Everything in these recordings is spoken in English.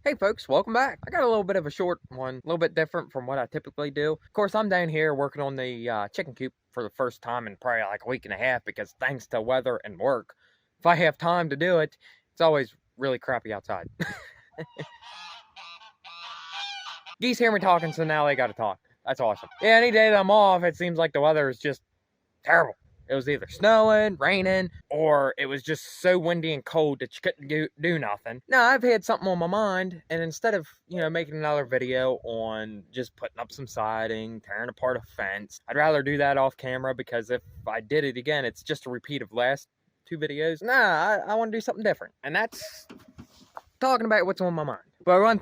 Hey folks, welcome back. I got a little bit of a short one, a little bit different from what I typically do. Of course, I'm down here working on the chicken coop for the first time in probably like a week and a half because thanks to weather and work, if I have time to do it, it's always really crappy outside. Geese hear me talking, so now they gotta talk. That's awesome. Yeah, any day that I'm off, it seems like the weather is just terrible. It was either snowing, raining, or it was just so windy and cold that you couldn't do nothing. Now, I've had something on my mind, and instead of, making another video on just putting up some siding, tearing apart a fence, I'd rather do that off camera because if I did it again, it's just a repeat of last two videos. Nah, I want to do something different, and that's talking about what's on my mind. But one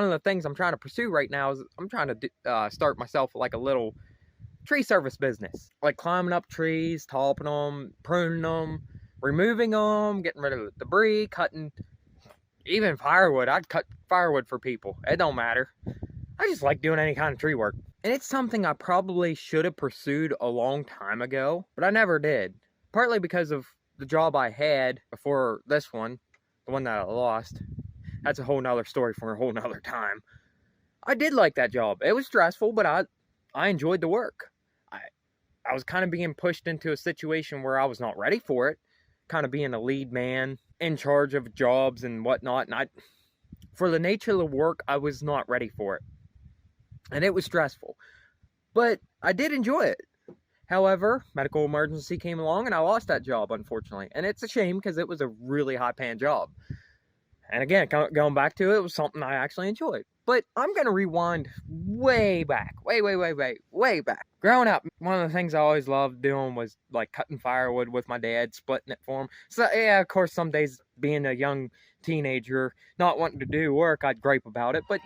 of the things I'm trying to pursue right now is I'm trying to start myself like a little tree service business, like climbing up trees, topping them, pruning them, removing them, getting rid of the debris, cutting even firewood. I'd cut firewood for people. It don't matter. I just like doing any kind of tree work. And it's something I probably should have pursued a long time ago, but I never did. Partly because of the job I had before this one, the one that I lost. That's a whole nother story for a whole nother time. I did like that job. It was stressful, but I enjoyed the work. I was kind of being pushed into a situation where I was not ready for it, kind of being a lead man in charge of jobs and whatnot. And for the nature of the work, I was not ready for it. And it was stressful. But I did enjoy it. However, medical emergency came along and I lost that job, unfortunately. And it's a shame because it was a really high-paying job. And again, going back to it, it was something I actually enjoyed. But I'm going to rewind way back. Way back. Growing up, one of the things I always loved doing was like cutting firewood with my dad, splitting it for him. So yeah, of course, some days being a young teenager, not wanting to do work, I'd gripe about it. But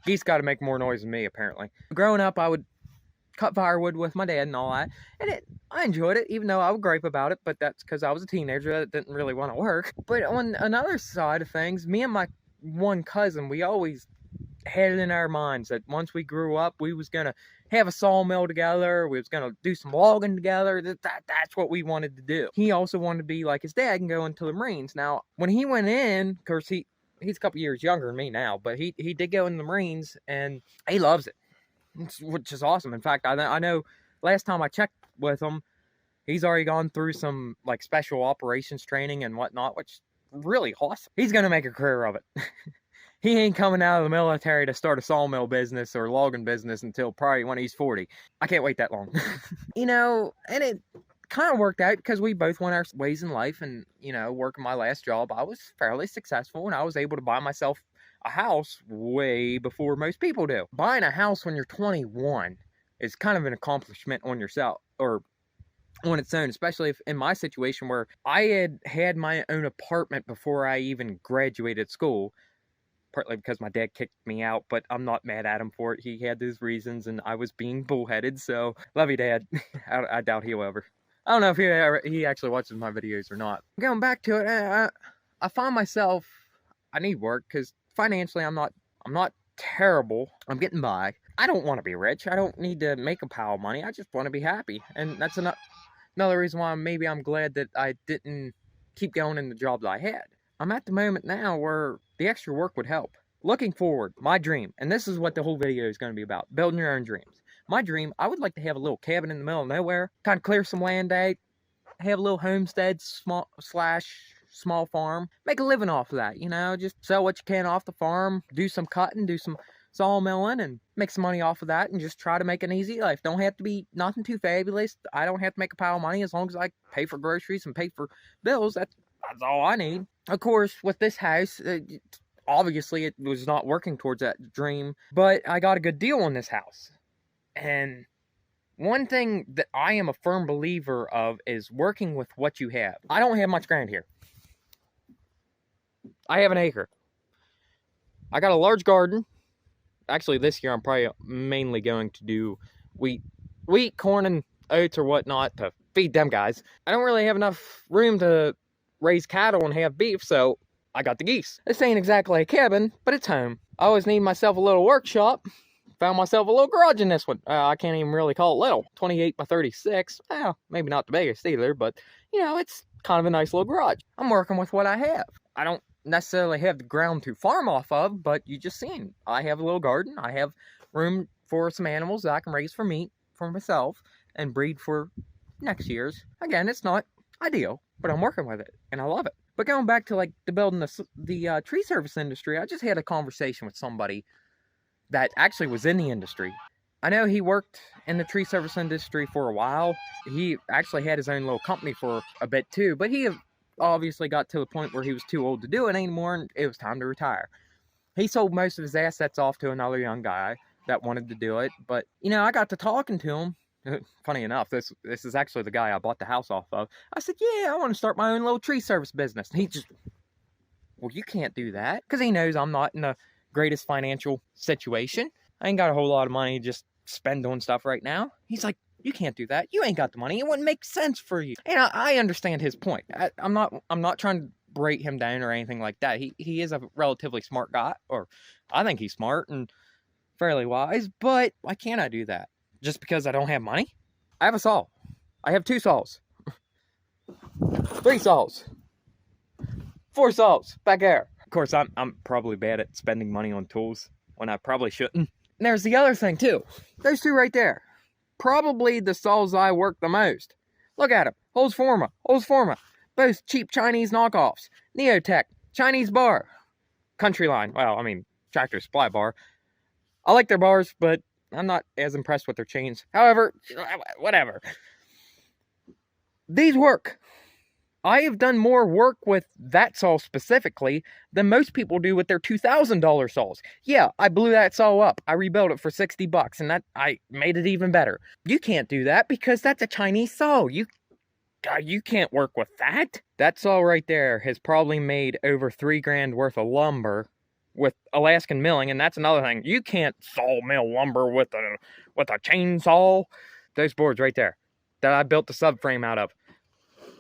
geese got to make more noise than me, apparently. Growing up, I would cut firewood with my dad and all that. And I enjoyed it, even though I would gripe about it, but that's because I was a teenager that didn't really want to work. But on another side of things, me and my one cousin, we always had it in our minds that once we grew up, we was going to have a sawmill together, we was going to do some logging together. That's what we wanted to do. He also wanted to be like his dad and go into the Marines. Now, when he went in, of course, he's a couple years younger than me now, but he did go in the Marines, and he loves it, which is awesome. In fact, I know last time I checked with him, he's already gone through some like special operations training and whatnot, which is really awesome. He's gonna make a career of it. He ain't coming out of the military to start a sawmill business or logging business until probably when he's 40. I can't wait that long. And it kind of worked out because we both went our ways in life. And working my last job, I was fairly successful and I was able to buy myself a house way before most people do. Buying a house when you're 21 is kind of an accomplishment on yourself, or on its own, especially if in my situation where I had my own apartment before I even graduated school, partly because my dad kicked me out, but I'm not mad at him for it. He had his reasons and I was being bullheaded, so love you, Dad. I doubt he'll ever. I don't know if he actually watches my videos or not. Going back to it, I find myself, I need work because financially I'm not terrible. I'm getting by. I don't want to be rich. I don't need to make a pile of money. I just want to be happy. And that's another reason why maybe I'm glad that I didn't keep going in the job that I had. I'm at the moment now where the extra work would help. Looking forward, my dream, and this is what the whole video is going to be about, building your own dreams. My dream, I would like to have a little cabin in the middle of nowhere, kind of clear some land out, have a little homestead, small farm, make a living off of that, just sell what you can off the farm, do some cutting, do some sawmilling, and make some money off of that, and just try to make an easy life. Don't have to be nothing too fabulous. I don't have to make a pile of money as long as I pay for groceries and pay for bills. That's all I need. Of course, with this house, obviously it was not working towards that dream, but I got a good deal on this house. And one thing that I am a firm believer of is working with what you have. I don't have much ground here. I have an acre. I got a large garden. Actually, this year I'm probably mainly going to do wheat, corn, and oats or whatnot to feed them guys. I don't really have enough room to raise cattle and have beef, so I got the geese. This ain't exactly a cabin, but it's home. I always need myself a little workshop. Found myself a little garage in this one. I can't even really call it little. 28 by 36. Well, maybe not the biggest either, but, it's kind of a nice little garage. I'm working with what I have. I don't necessarily have the ground to farm off of, but you just seen, I have a little garden. I have room for some animals that I can raise for meat for myself and breed for next year's. Again, it's not ideal, but I'm working with it and I love it. But going back to like the building the tree service industry, I just had a conversation with somebody that actually was in the industry. I know he worked in the tree service industry for a while. He actually had his own little company for a bit too, but he obviously got to the point where he was too old to do it anymore and it was time to retire. He sold most of his assets off to another young guy that wanted to do it, but you know, I got to talking to him. Funny enough, this is actually the guy I bought the house off of. I said, yeah, I want to start my own little tree service business. And he just, well, you can't do that, because he knows I'm not in the greatest financial situation. I ain't got a whole lot of money to just spend on stuff right now. He's like, you can't do that. You ain't got the money. It wouldn't make sense for you. And I understand his point. I'm not trying to break him down or anything like that. He is a relatively smart guy, or I think he's smart and fairly wise, but why can't I do that? Just because I don't have money? I have a saw. I have 2 saws. 3 saws. 4 saws back there. Of course, I'm probably bad at spending money on tools when I probably shouldn't. And there's the other thing too. Those 2 right there. Probably the saws I work the most. Look at them. Holzforma. Both cheap Chinese knockoffs. Neotech. Chinese bar. Countryline. Well, I mean, Tractor Supply bar. I like their bars, but I'm not as impressed with their chains. However, whatever. These work. I have done more work with that saw specifically than most people do with their $2,000 saws. Yeah, I blew that saw up. I rebuilt it for $60, and that I made it even better. You can't do that because that's a Chinese saw. You can't work with that. That saw right there has probably made over $3,000 worth of lumber with Alaskan milling, and that's another thing. You can't sawmill lumber with a chainsaw. Those boards right there that I built the subframe out of,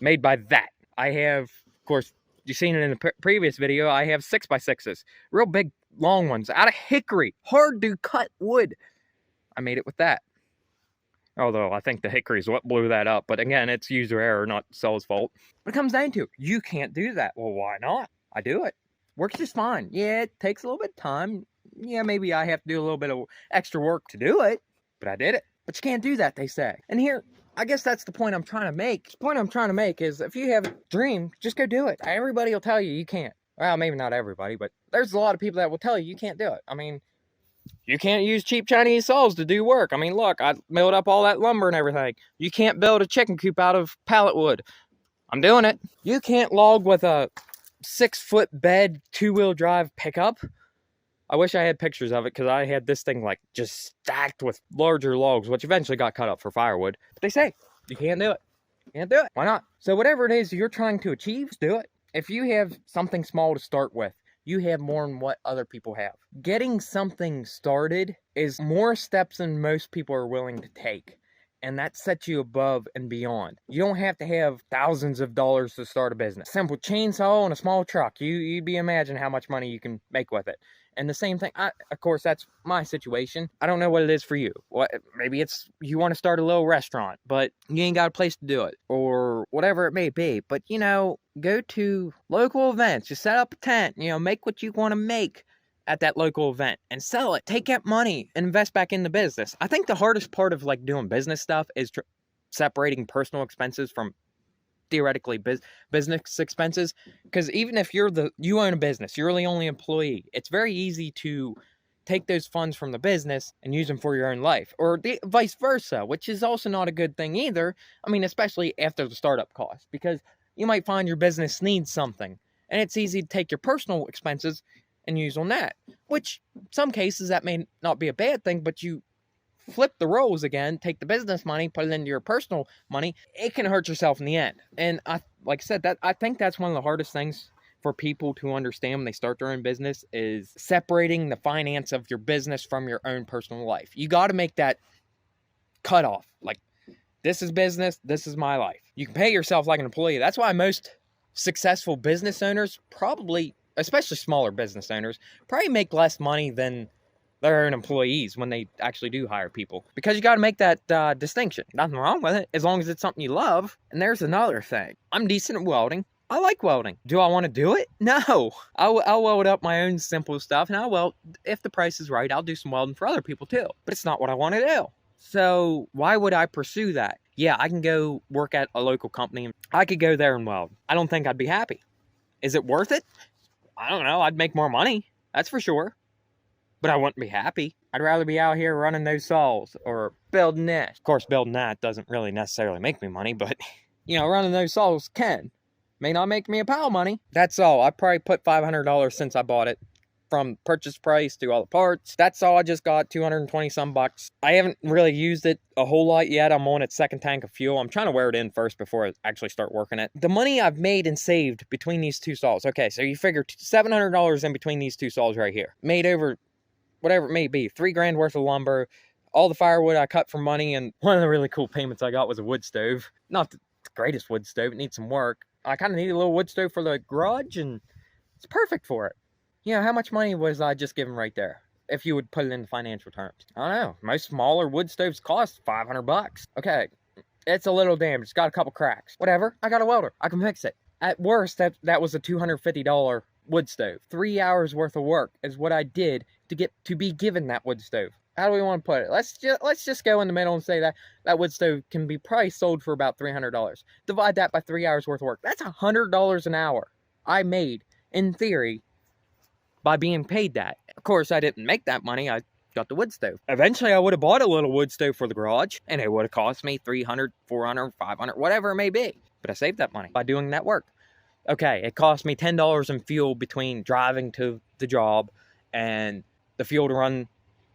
made by that. I have, of course, you've seen it in the previous video, I have 6x6s. Real big, long ones, out of hickory. Hard to cut wood. I made it with that. Although, I think the hickory is what blew that up. But again, it's user error, not saw's fault. But it comes down to, you can't do that. Well, why not? I do it. Works just fine. Yeah, it takes a little bit of time. Yeah, maybe I have to do a little bit of extra work to do it. But I did it. But you can't do that, they say. And here, I guess that's the point I'm trying to make. The point I'm trying to make is, if you have a dream, just go do it. Everybody will tell you can't. Well, maybe not everybody, but there's a lot of people that will tell you can't do it. I mean, you can't use cheap Chinese saws to do work. I mean, look, I milled up all that lumber and everything. You can't build a chicken coop out of pallet wood. I'm doing it. You can't log with a 6-foot bed 2-wheel drive pickup. I wish I had pictures of it, because I had this thing like just stacked with larger logs, which eventually got cut up for firewood. But they say you can't do it. You can't do it. Why not? So whatever it is you're trying to achieve, just do it. If you have something small to start with, you have more than what other people have. Getting something started is more steps than most people are willing to take. And that sets you above and beyond. You don't have to have thousands of dollars to start a business. Simple chainsaw and a small truck. You'd be imagine how much money you can make with it. And the same thing, of course, that's my situation. I don't know what it is for you. Maybe it's you want to start a little restaurant, but you ain't got a place to do it. Or whatever it may be. But, you know, go to local events. Just set up a tent. You know, make what you want to make at that local event and sell it. Take that money and invest back in the business. I think the hardest part of like doing business stuff is separating personal expenses from theoretically business expenses, because even if you own a business, you're the only employee, it's very easy to take those funds from the business and use them for your own life, or vice versa, which is also not a good thing either. I mean, especially after the startup cost, because you might find your business needs something and it's easy to take your personal expenses and use on that, which some cases that may not be a bad thing, but you flip the roles again, take the business money, put it into your personal money, it can hurt yourself in the end. And like I said, I think that's one of the hardest things for people to understand when they start their own business, is separating the finance of your business from your own personal life. You got to make that cutoff. Like, this is business, this is my life. You can pay yourself like an employee. That's why most successful business owners probably, especially smaller business owners, probably make less money than their own employees when they actually do hire people, because you got to make that distinction. Nothing wrong with it as long as it's something you love. And there's another thing. I'm decent at welding. I like welding. Do I want to do it? No. I'll weld up my own simple stuff. And if the price is right, I'll do some welding for other people too. But it's not what I want to do. So why would I pursue that? Yeah, I can go work at a local company. I could go there and weld. I don't think I'd be happy. Is it worth it? I don't know. I'd make more money. That's for sure. But I wouldn't be happy. I'd rather be out here running those saws or building this. Of course, building that doesn't really necessarily make me money, but, running those saws can. May not make me a pile of money. That's all. I probably put $500 since I bought it. From purchase price to all the parts. That's all. I just got 220 some bucks. I haven't really used it a whole lot yet. I'm on its second tank of fuel. I'm trying to wear it in first before I actually start working it. The money I've made and saved between these two saws. Okay, so you figure $700 in between these two saws right here. Made over whatever it may be, $3 grand worth of lumber, all the firewood I cut for money, and one of the really cool payments I got was a wood stove. Not the greatest wood stove. It needs some work. I kind of need a little wood stove for the garage, and it's perfect for it. How much money was I just given right there? If you would put it in financial terms. I don't know. Most smaller wood stoves cost $500. Okay, it's a little damaged. It's got a couple cracks. Whatever. I got a welder. I can fix it. At worst, that was a $250 wood stove. 3 hours worth of work is what I did to be given that wood stove. How do we want to put it? Let's just go in the middle and say that wood stove can be probably sold for about $300. Divide that by 3 hours worth of work. That's $100 an hour I made, in theory, by being paid that. Of course, I didn't make that money. I got the wood stove. Eventually, I would have bought a little wood stove for the garage, and it would have cost me $300, $400, $500, whatever it may be. But I saved that money by doing that work. Okay, it cost me $10 in fuel between driving to the job and the fuel to run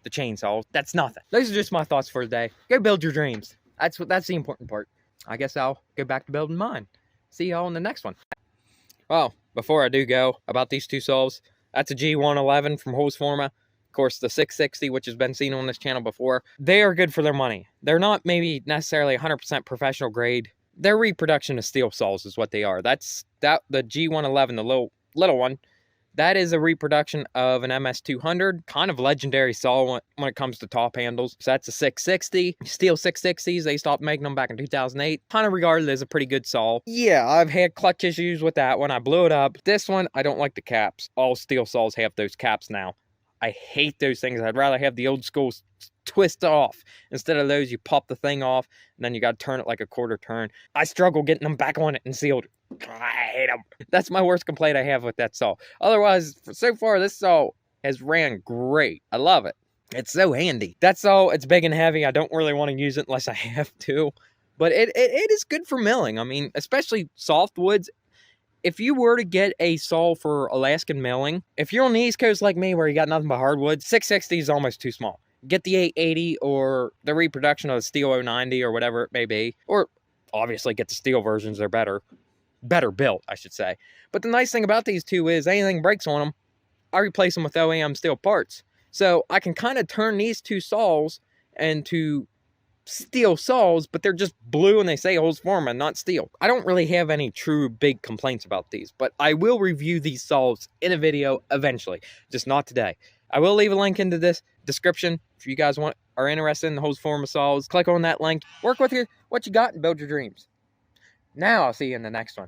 the chainsaw. That's nothing. Those are just my thoughts for today. Go build your dreams. That's the important part. I guess I'll go back to building mine. See y'all in the next one. Well, before I do go, about these two saws, that's a G111 from Husqvarna. Of course, the 660, which has been seen on this channel before. They are good for their money. They're not maybe necessarily 100% professional grade. Their reproduction of steel saws is what they are. The G111, the little one, that is a reproduction of an MS200, kind of legendary saw when it comes to top handles. So that's a 660. Steel 660s, they stopped making them back in 2008. Kind of regarded as a pretty good saw. Yeah, I've had clutch issues with that one. I blew it up. This one, I don't like the caps. All steel saws have those caps now. I hate those things. I'd rather have the old school twist off. Instead of those, you pop the thing off, and then you got to turn it like a quarter turn. I struggle getting them back on it and sealed. I hate them. That's my worst complaint I have with that saw. Otherwise, so far, this saw has ran great. I love it. It's so handy. That saw, it's big and heavy. I don't really want to use it unless I have to. But it is good for milling. I mean, especially softwoods. If you were to get a saw for Alaskan milling, if you're on the East Coast like me where you got nothing but hardwood, 660 is almost too small. Get the 880 or the reproduction of the Steel 090 or whatever it may be. Or obviously get the steel versions. They're better built, I should say. But the nice thing about these two is anything breaks on them, I replace them with OEM steel parts. So I can kind of turn these two saws into steel saws, but they're just blue and they say Husqvarna, not steel. I don't really have any true big complaints about these, but I will review these saws in a video eventually, just not today. I will leave a link into this description if you guys are interested in the Husqvarna saws. Click on that link, work with what you got, and build your dreams. Now I'll see you in the next one.